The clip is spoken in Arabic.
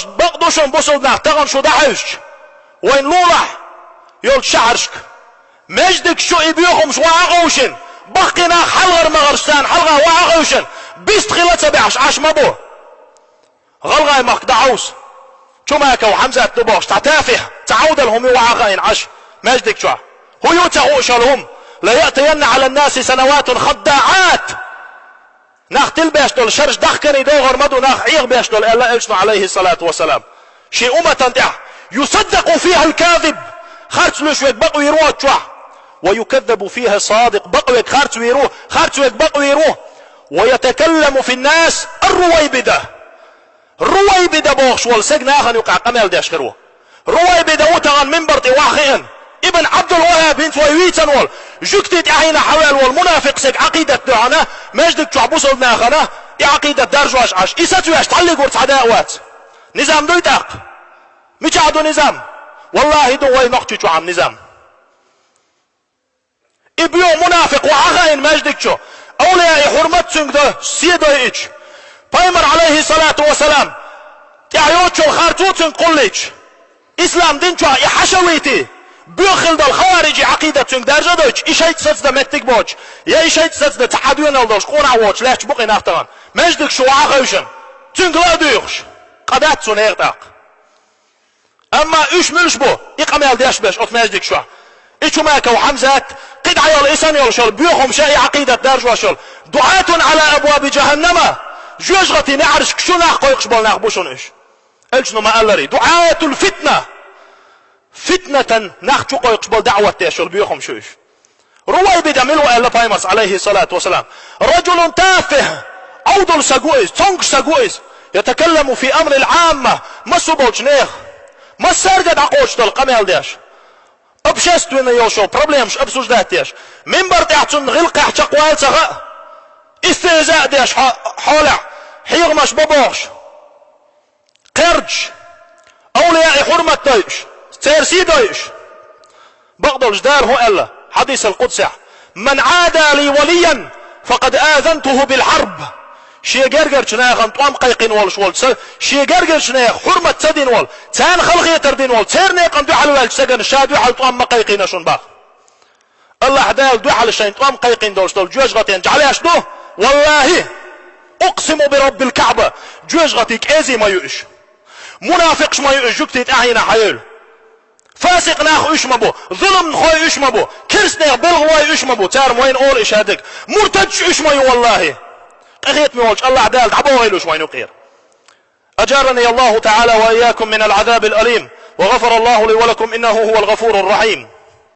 بقدوشن بوصلنا تغن شو دعوش وين لولح يول شعرشك مجدك شو يبيوهم شو عغوشن بقنا حلغر مغرشتان حلغة وعغوشن بيست خلت سبعش عاش مبو غلغاي مك دعوس شو ماك وحمزة تبوش تعتافه تعود لهم وعغاين عاش مجدك شو هو يتغوش لهم لا يأتين على الناس سنوات خداعات ناختل بيشتول شرش دخكني دوغر مدو ناخ عيغ بيشتول إلا إلشنا عليه الصلاة والسلام شيء أمة يصدق فيها الكاذب خارج لشوك بقوا يروه تشوح ويكذب فيها الصادق بقوا خارج ويروه خارج بقوا يروه ويتكلم في الناس الرويبدة بوغش والسجناخن يقع قمال داشخروه رويبدة وتغن منبرتي واخئن ابن عبد الوهاب بنت ويويتن وال جكتت احينا حوال والمنافق سك عقيدة دعنا مجدك تعبوس ودناخنا عقيدة دارجواش عاش إساتواش تعلق ورتعداوات نظام دو يتاق مش عدو نظام والله دو وي نقطي شو عم نظام ابيو منافق وعغاين مجدك شو اولياء حرمت سنگ ده سيدو ايش بايمر عليه الصلاة والسلام تعيوت شو خارجوت قليش اسلام دين شو يحشويتي بيخل دل خوارجي عقيدة سنگ درجة دوش ايشايت سدس متك بوش يا ايشايت سدس تحديون الدوش قونا ووش لاش بقي نافتغان مجدك شو عغوشن سنگ لا دوش قدات سن اغتاق اما ايش ملش بو اقامل داش باش اوت مجدك شو ايشو ماك وحمزات قد عيال إسان يرشل بيوخم شيء عقيدة دارج وشل دعاة على أبواب جهنم جوجغتي نعرش كشو ناقو يقشبال ناقبوشون إيش إلشنو ما قال لي دعاة الفتنة فتنة ناقشو قو يقشبال دعوة تيشل بيوخم شو إيش روي بدملو ألا بايمرس عليه الصلاة والسلام رجل تافه عودل ساقويز تونك ساقويز يتكلم في أمر العامة ما سبوش نيخ ما سرقد عقوش دل قميل داش ابشستوين يوشو بروبليمش ابسوش داتيش منبر تحتن غلق احتق والتغا استهزاء داش حولع حيغمش ببوش قرج اولياء حرمة دايش تيرسي دايش بغض الجدار هو الا حديث القدس من عادى لي وليا فقد آذنته بالحرب شي جرجر شناخن طوام قيقين والشول شي جرجر شناخ حرمة سدين وال تان خلقية تردين وال تيرني قم دو حلوال سجن الشادو حل طوام مقيقين شون باخ الله حدال دو حل الشين طوام قيقين دوش دول جوج غتين جعليش دو والله اقسم برب الكعبة جوج غتيك ايزي ما يؤش منافقش ما يؤش جوكتيت احينا حيول فاسق ناخ ايش مبو ظلم خوي ايش مبو كرسني بلغواي ايش مبو تار موين اول ايش هادك مرتج ايش ما والله اخيت ميولش الله عدال تعبوه إلوش وين يقير أجارني الله تعالى وإياكم من العذاب الأليم وغفر الله لي ولكم إنه هو الغفور الرحيم.